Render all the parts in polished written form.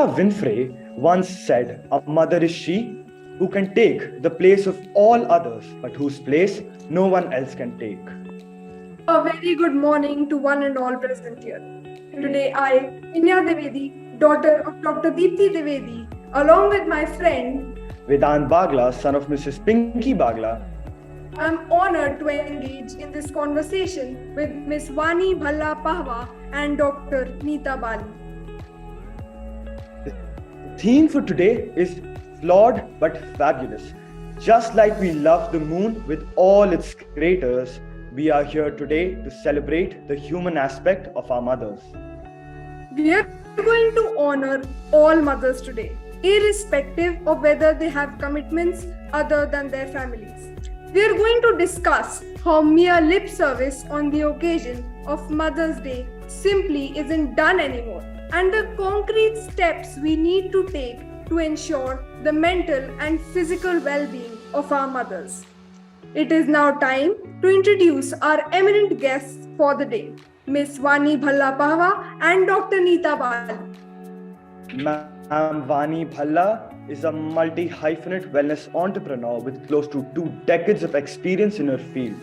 Oprah Winfrey once said, "A mother is she who can take the place of all others, but whose place no one else can take." A very good morning to one and all present here. Today I, Inya Devedi, daughter of Dr. Deepthi Devedi, along with my friend Vedant Bagla, son of Mrs. Pinky Bagla, I am honored to engage in this conversation with Miss Vani Bhalla Pahwa and Dr. Neeta Bali. The theme for today is flawed but fabulous. Just like we love the moon with all its craters, we are here today to celebrate the human aspect of our mothers. We are going to honor all mothers today, irrespective of whether they have commitments other than their families. We are going to discuss how mere lip service on the occasion of Mother's Day simply isn't done anymore, and the concrete steps we need to take to ensure the mental and physical well-being of our mothers. It is now time to introduce our eminent guests for the day, Miss Vani Bhalla Pahwa and Dr. Neeta Bali. Ma'am Vani Bhalla is a multi-hyphenate wellness entrepreneur with close to 2 decades of experience in her field.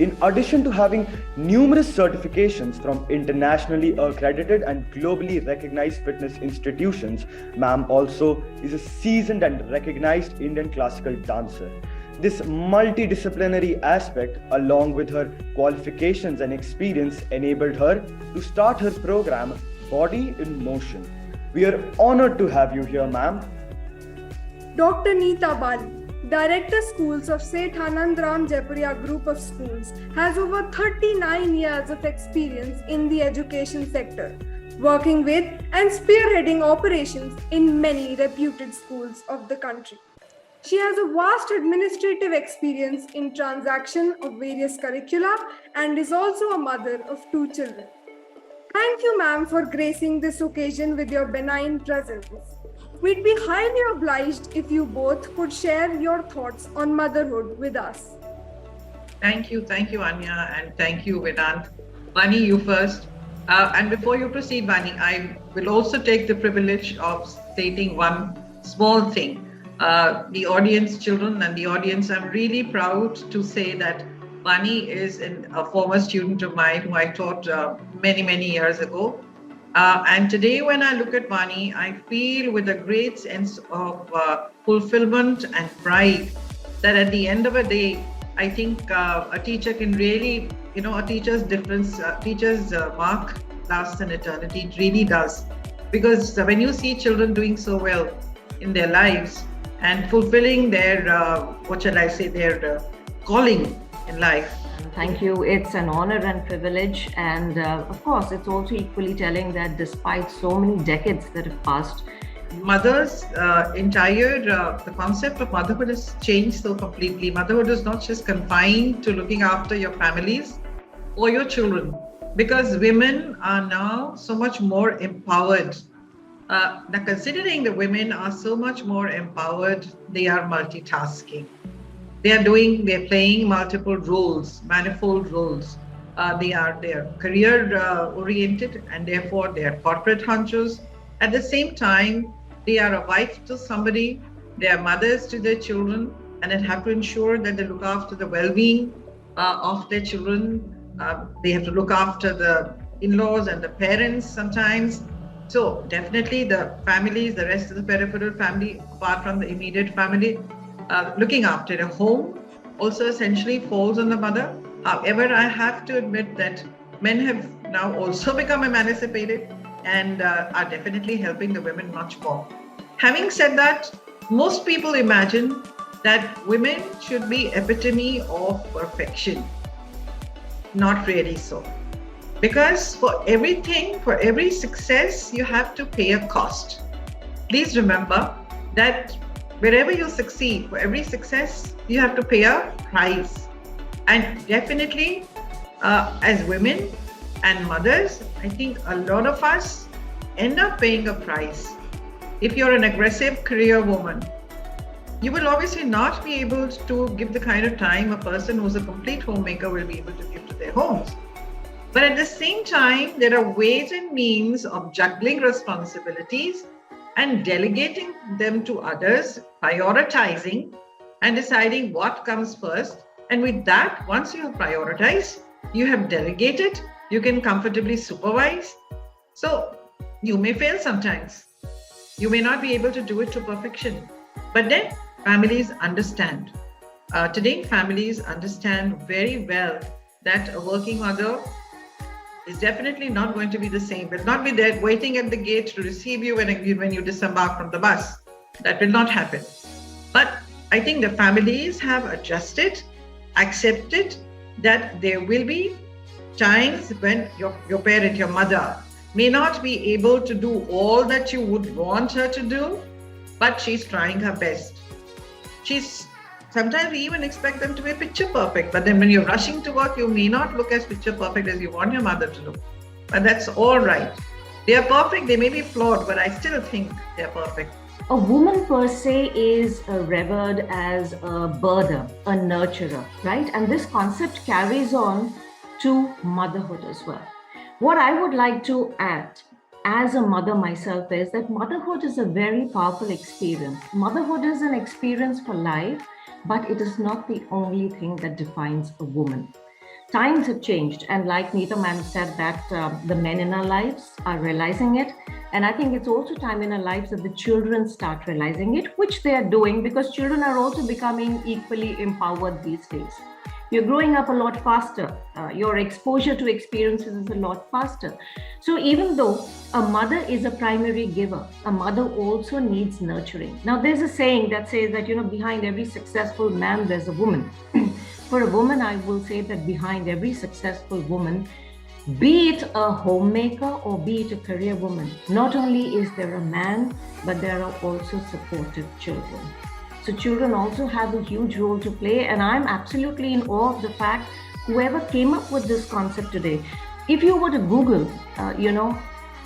In addition to having numerous certifications from internationally accredited and globally recognized fitness institutions, ma'am also is a seasoned and recognized Indian classical dancer. This multidisciplinary aspect, along with her qualifications and experience, enabled her to start her program, Body in Motion. We are honored to have you here, ma'am. Dr. Neeta Bali, Director Schools of Seth Anandram Jaipuria Group of Schools, has over 39 years of experience in the education sector, working with and spearheading operations in many reputed schools of the country. She has a vast administrative experience in transaction of various curricula and is also a mother of 2 children. Thank you, ma'am, for gracing this occasion with your benign presence. We'd be highly obliged if you both could share your thoughts on motherhood with us. Thank you, Anya, and thank you, Vedant. Vani, you first. And before you proceed, Vani, I will also take the privilege of stating one small thing. The audience, children and the audience, I'm really proud to say that Vani is a former student of mine who I taught many, many years ago. And today when I look at Vani, I feel with a great sense of fulfillment and pride that at the end of a day, I think a teacher can really, a teacher's difference, teacher's mark lasts an eternity. It really does. Because when you see children doing so well in their lives and fulfilling their, their calling in life. Thank you. It's an honor and privilege. And of course, it's also equally telling that despite so many decades that have passed, Mothers, the concept of motherhood has changed so completely. Motherhood is not just confined to looking after your families or your children, because women are now so much more empowered. Now, considering the women are so much more empowered, they are multitasking. They're playing multiple roles, manifold roles. They are career oriented, and therefore they are corporate hunters. At the same time, they are a wife to somebody, they are mothers to their children, and they have to ensure that they look after the well-being of their children. They have to look after the in-laws and the parents sometimes. So definitely the families, the rest of the peripheral family, apart from the immediate family, looking after a home also essentially falls on the mother. However, I have to admit that men have now also become emancipated and are definitely helping the women much more. Having said that, most people imagine that women should be epitome of perfection. Not really so. Because for every success, you have to pay a cost. Please remember that wherever you succeed, for every success, you have to pay a price. And definitely, as women and mothers, I think a lot of us end up paying a price. If you're an aggressive career woman, you will obviously not be able to give the kind of time a person who's a complete homemaker will be able to give to their homes. But at the same time, there are ways and means of juggling responsibilities and delegating them to others, prioritizing and deciding what comes first. And with that, once you have prioritized, you have delegated, you can comfortably supervise. So you may fail sometimes. You may not be able to do it to perfection. But then families understand. Today, families understand very well that a working mother is definitely not going to be the same. Will not be there waiting at the gate to receive you when you disembark from the bus. That will not happen. But I think the families have adjusted, accepted that there will be times when your parent, your mother, may not be able to do all that you would want her to do, but she's trying her best. Sometimes we even expect them to be picture perfect, but then when you're rushing to work, you may not look as picture perfect as you want your mother to look. But that's all right. They are perfect, they may be flawed, but I still think they're perfect. A woman per se is revered as a birther, a nurturer, right? And this concept carries on to motherhood as well. What I would like to add as a mother myself is that motherhood is a very powerful experience. Motherhood is an experience for life, but it is not the only thing that defines a woman. Times have changed, and like Neeta ma'am said, that the men in our lives are realizing it. And I think it's also time in our lives that the children start realizing it, which they are doing, because children are also becoming equally empowered these days. You're growing up a lot faster. Your exposure to experiences is a lot faster. So even though a mother is a primary giver, a mother also needs nurturing. Now, there's a saying that says that, behind every successful man, there's a woman. For a woman, I will say that behind every successful woman, be it a homemaker or be it a career woman, not only is there a man, but there are also supportive children. So children also have a huge role to play, and I'm absolutely in awe of the fact whoever came up with this concept today. If you were to Google,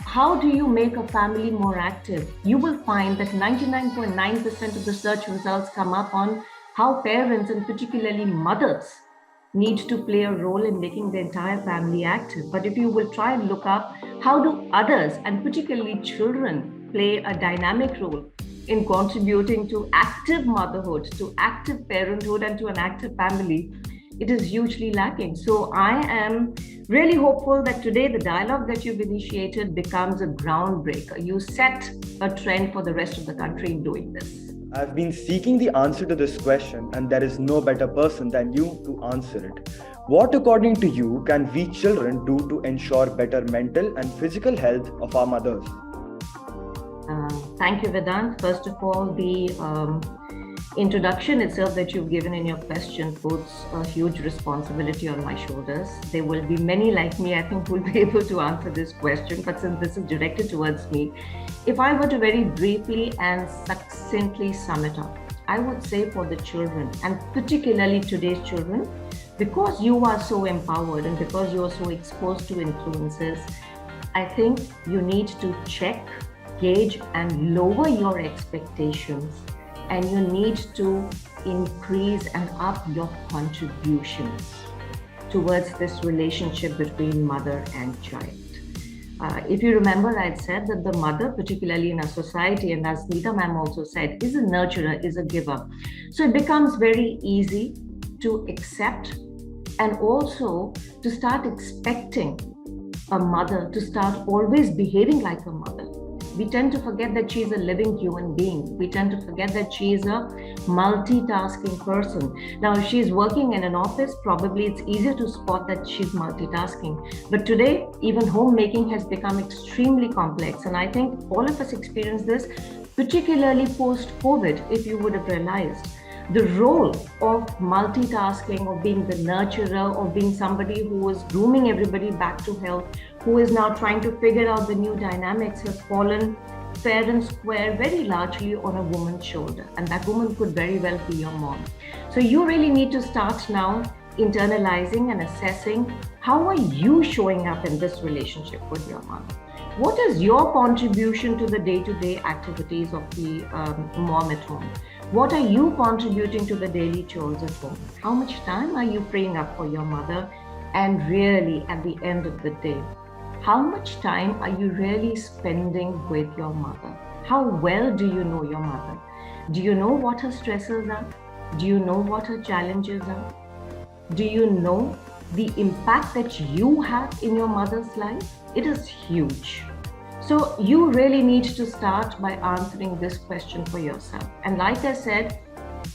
how do you make a family more active? You will find that 99.9% of the search results come up on how parents, and particularly mothers, need to play a role in making the entire family active. But if you will try and look up how do others, and particularly children, play a dynamic role in contributing to active motherhood, to active parenthood, and to an active family, it is hugely lacking. So I am really hopeful that today the dialogue that you've initiated becomes a groundbreaker. You set a trend for the rest of the country in doing this. I've been seeking the answer to this question, and there is no better person than you to answer it. What, according to you, can we children do to ensure better mental and physical health of our mothers? Thank you, Vedant. First of all, the introduction itself that you've given in your question puts a huge responsibility on my shoulders. There will be many like me, I think, who will be able to answer this question, but since this is directed towards me, if I were to very briefly and succinctly sum it up, I would say for the children, and particularly today's children, because you are so empowered and because you are so exposed to influences, I think you need to check, gauge, and lower your expectations, and you need to increase and up your contributions towards this relationship between mother and child. If you remember, I had said that the mother, particularly in our society, and as Neeta ma'am also said, is a nurturer, is a giver. So it becomes very easy to accept and also to start expecting a mother to start always behaving like a mother. We tend to forget that she's a living human being. We tend to forget that she's a multitasking person. Now, if she's working in an office, probably it's easier to spot that she's multitasking. But today, even homemaking has become extremely complex. And I think all of us experience this, particularly post-COVID, if you would have realized. The role of multitasking, of being the nurturer, of being somebody who is grooming everybody back to health, who is now trying to figure out the new dynamics, has fallen fair and square very largely on a woman's shoulder. And that woman could very well be your mom. So you really need to start now internalizing and assessing, how are you showing up in this relationship with your mother? What is your contribution to the day-to-day activities of the mom at home? What are you contributing to the daily chores at home? How much time are you freeing up for your mother? And really, at the end of the day, how much time are you really spending with your mother? How well do you know your mother? Do you know what her stresses are? Do you know what her challenges are? Do you know the impact that you have in your mother's life? It is huge. So you really need to start by answering this question for yourself. And like I said,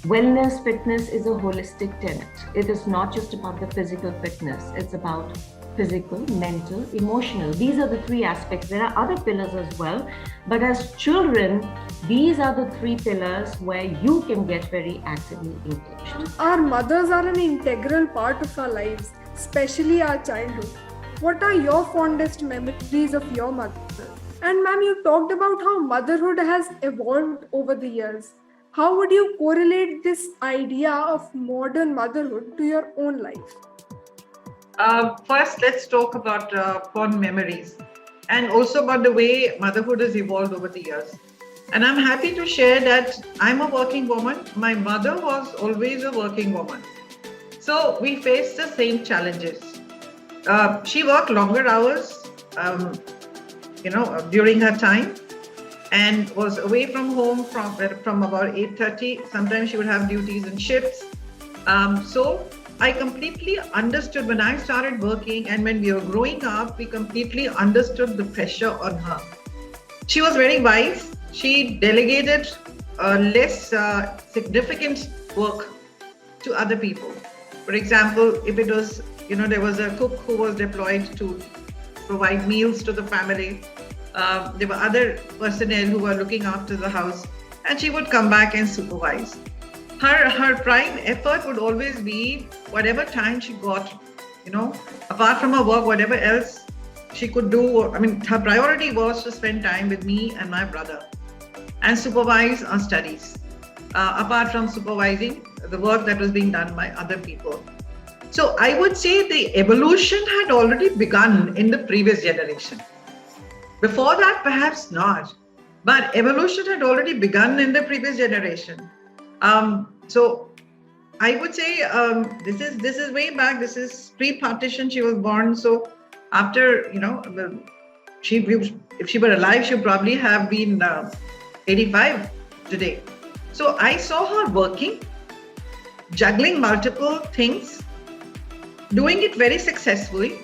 wellness, fitness is a holistic tenet. It is not just about the physical fitness. It's about physical, mental, emotional. These are the three aspects. There are other pillars as well. But as children, these are the three pillars where you can get very actively engaged. Our mothers are an integral part of our lives, especially our childhood. What are your fondest memories of your mother? And ma'am, you talked about how motherhood has evolved over the years. How would you correlate this idea of modern motherhood to your own life? First, let's talk about fond memories and also about the way motherhood has evolved over the years. And I'm happy to share that I'm a working woman. My mother was always a working woman. So we faced the same challenges. She worked longer hours, during her time, and was away from home from about 8:30. Sometimes she would have duties and shifts. So I completely understood when I started working, and when we were growing up, we completely understood the pressure on her. She was very wise. She delegated less significant work to other people. For example, if it was, there was a cook who was deployed to provide meals to the family. There were other personnel who were looking after the house, and she would come back and supervise. Her prime effort would always be whatever time she got, apart from her work, whatever else she could do. Her priority was to spend time with me and my brother and supervise our studies, apart from supervising the work that was being done by other people. So I would say the evolution had already begun in the previous generation. Before that, perhaps not, but evolution had already begun in the previous generation. So I would say this is way back. This is pre-partition. She was born. So after, if she were alive, she would probably have been 85 today. So I saw her working, juggling multiple things, doing it very successfully.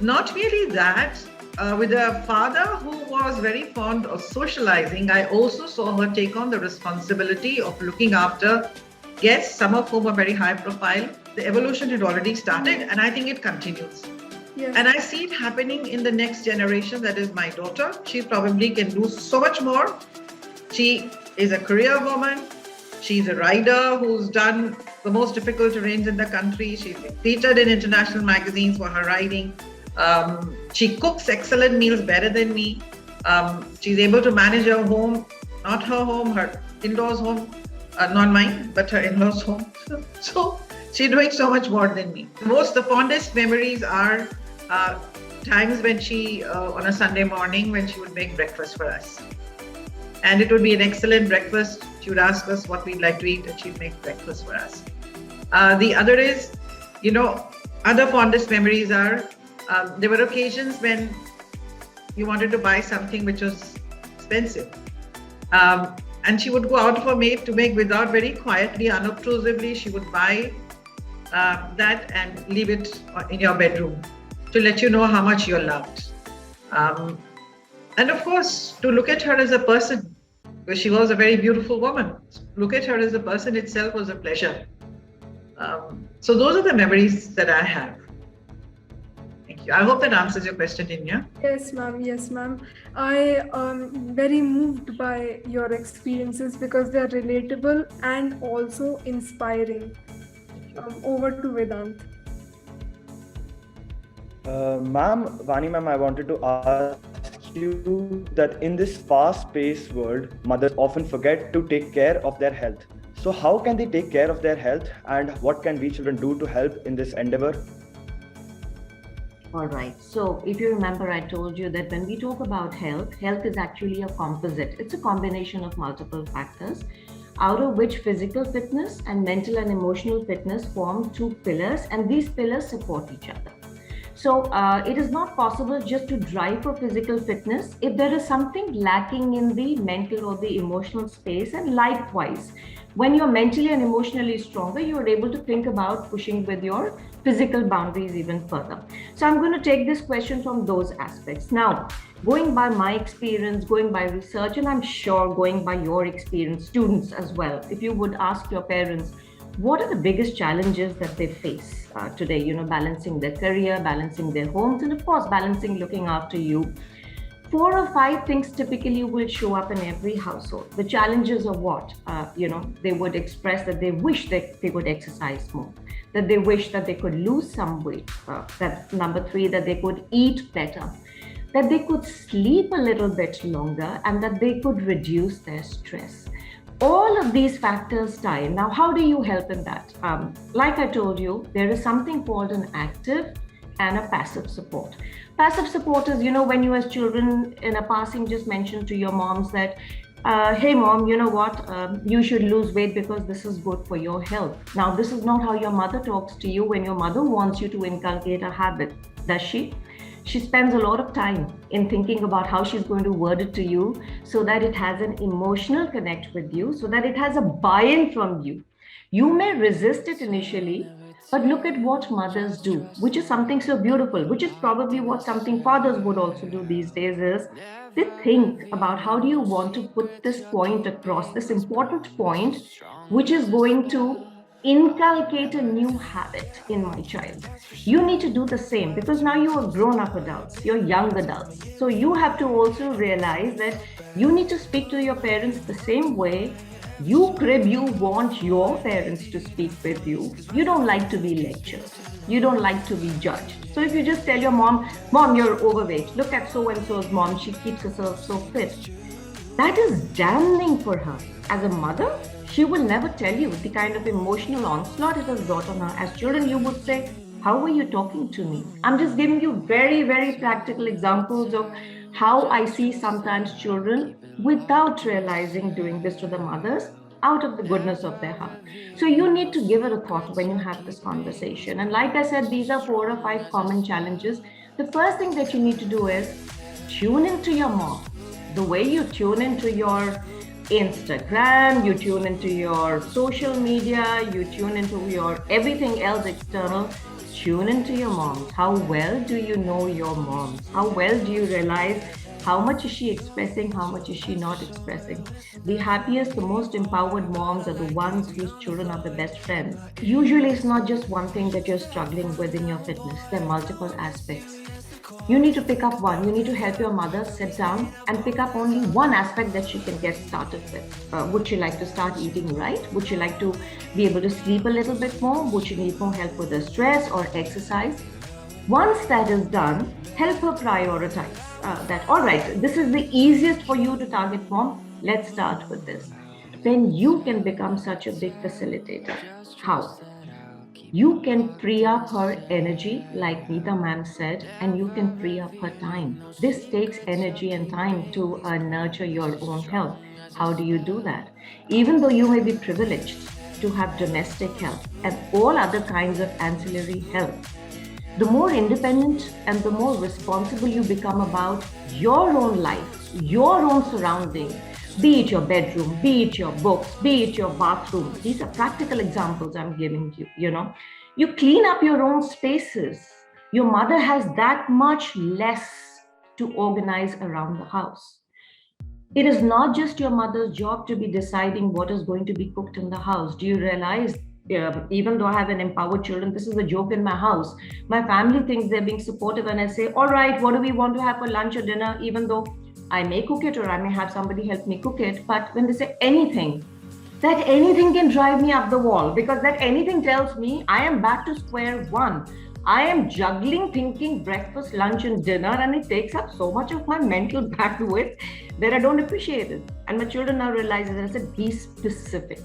Not merely that, with a father who was very fond of socializing, I also saw her take on the responsibility of looking after guests, some of whom are very high profile. The evolution had already started, and I think it continues. Yes. And I see it happening in the next generation, that is my daughter. She probably can do so much more. She is a career woman. She's a rider who's done the most difficult terrains in the country. She's been featured in international magazines for her riding. She cooks excellent meals better than me. She's able to manage her home, not her home, her in-laws' home, not mine, but her in-laws' home. So she's doing so much more than me. The fondest memories are times when she, on a Sunday morning, when she would make breakfast for us. And it would be an excellent breakfast. She would ask us what we'd like to eat, and she'd make breakfast for us. The other is, other fondest memories are, there were occasions when you wanted to buy something which was expensive. And she would go out of her way to make, without very quietly, unobtrusively, she would buy that and leave it in your bedroom to let you know how much you're loved. And of course, to look at her as a person, because she was a very beautiful woman. Look at her as a person itself was a pleasure. So those are the memories that I have. Thank you. I hope that answers your question, Inya. Yes, ma'am. Yes, ma'am. I am very moved by your experiences because they are relatable and also inspiring. Over to Vedant. Vani ma'am, I wanted to ask you that in this fast-paced world, mothers often forget to take care of their health. So how can they take care of their health, and what can we children do to help in this endeavor? All right. So if you remember, I told you that when we talk about health, health is actually a composite. It's a combination of multiple factors, out of which physical fitness and mental and emotional fitness form two pillars, and these pillars support each other. So it is not possible just to drive for physical fitness if there is something lacking in the mental or the emotional space. And likewise, when you're mentally and emotionally stronger, you're able to think about pushing with your physical boundaries even further. So I'm going to take this question from those aspects. Now, going by my experience, going by research, and I'm sure going by your experience, students as well, if you would ask your parents, what are the biggest challenges that they face today, balancing their career, balancing their homes, and of course, balancing looking after you. 4 or 5 things typically will show up in every household. The challenges are what? They would express that they wish that they could exercise more, that they wish that they could lose some weight. That's number 3, that they could eat better, that they could sleep a little bit longer, and that they could reduce their stress. All of these factors tie. Now, how do you help in that? Like I told you, there is something called an active and a passive support. Passive support is, when you as children in a passing just mention to your moms that, hey mom, you know what, you should lose weight because this is good for your health. Now, this is not how your mother talks to you when your mother wants you to inculcate a habit, does she? She spends a lot of time in thinking about how she's going to word it to you so that it has an emotional connect with you, so that it has a buy-in from you. You may resist it initially, but look at what mothers do, which is something so beautiful, which is probably what something fathers would also do these days, is they think about how do you want to put this point across, this important point, which is going to inculcate a new habit in my child. You need to do the same because now you are grown-up adults, you're young adults. So you have to also realize that you need to speak to your parents the same way you want your parents to speak with you. You don't like to be lectured. You don't like to be judged. So if you just tell your mom, you're overweight. Look at so-and-so's mom. She keeps herself so fit. That is damning for her. As a mother, she will never tell you the kind of emotional onslaught it has brought on her. As children, you would say, how are you talking to me? I'm just giving you very, very practical examples of how I see sometimes children, without realizing, doing this to the mothers out of the goodness of their heart. So you need to give it a thought when you have this conversation. And like I said, these are 4 or 5 common challenges. The first thing that you need to do is tune into your mom. The way you tune into your Instagram, you tune into your social media, you tune into your everything else external, tune into your moms. How well do you know your moms? How well do you realize how much is she expressing, how much is she not expressing? The happiest, the most empowered moms are the ones whose children are the best friends. Usually it's not just one thing that you're struggling with in your fitness. There are multiple aspects. You need to pick up one. You need to help your mother sit down and pick up only one aspect that she can get started with. Would she like to start eating right? Would she like to be able to sleep a little bit more? Would she need more help with the stress or exercise? Once that is done, help her prioritize that. All right, this is the easiest for you to target, mom. Let's start with this. Then you can become such a big facilitator. How? You can free up her energy, like Neeta ma'am said, and you can free up her time. This takes energy and time to nurture your own health. How do you do that? Even though you may be privileged to have domestic help and all other kinds of ancillary help, the more independent and the more responsible you become about your own life, your own surroundings, be it your bedroom, be it your books, be it your bathroom. These are practical examples I'm giving you, You clean up your own spaces. Your mother has that much less to organize around the house. It is not just your mother's job to be deciding what is going to be cooked in the house. Do you realize, even though I have an empowered children, this is a joke in my house. My family thinks they're being supportive and I say, all right, what do we want to have for lunch or dinner? Even though I may cook it or I may have somebody help me cook it. But when they say anything, that anything can drive me up the wall, because that anything tells me I am back to square one. I am juggling, thinking breakfast, lunch and dinner, and it takes up so much of my mental bandwidth that I don't appreciate it. And my children now realize that I said, be specific.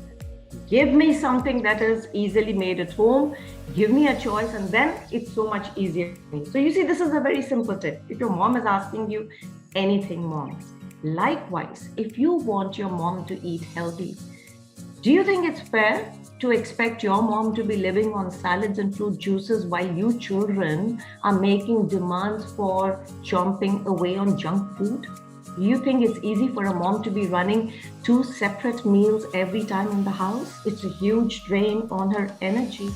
Give me something that is easily made at home. Give me a choice, and then it's so much easier for me. So you see, this is a very simple tip. If your mom is asking you anything, moms, likewise, if you want your mom to eat healthy, Do you think it's fair to expect your mom to be living on salads and fruit juices while you children are making demands for chomping away on junk food? Do you think it's easy for a mom to be running 2 separate meals every time in the house? It's a huge drain on her energy.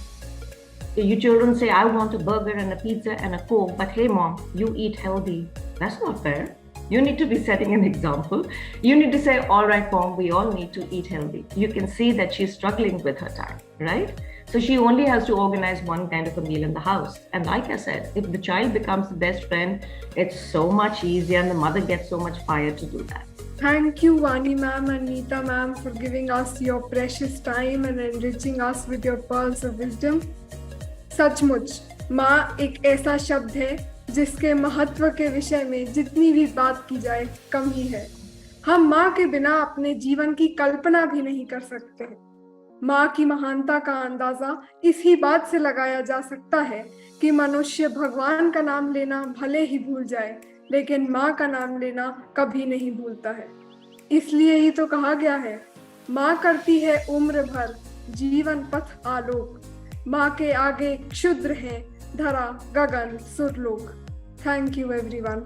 You children say, I want a burger and a pizza and a Coke, but hey mom, you eat healthy. That's not fair. You need to be setting an example. You need to say, all right, mom, we all need to eat healthy. You can see that she's struggling with her time, right? So she only has to organize one kind of a meal in the house. And like I said, if the child becomes the best friend, it's so much easier and the mother gets so much fire to do that. Thank you, Vani ma'am and Neeta ma'am, for giving us your precious time and enriching us with your pearls of wisdom. सचमुच माँ एक ऐसा शब्द है जिसके महत्व के विषय में जितनी भी बात की जाए कम ही है। हम माँ के बिना अपने जीवन की कल्पना भी नहीं कर सकते। माँ की महानता का अंदाजा इसी बात से लगाया जा सकता है कि मनुष्य भगवान का नाम लेना भले ही भूल जाए, लेकिन माँ का नाम लेना कभी नहीं भूलता है। इसलिए ही तो कहा गया है, माँ करती है उम्र भर जीवन पथ आलोक, माँ के आगे क्षुद्र हैं धरा गगन सुरलोक। Thank you everyone.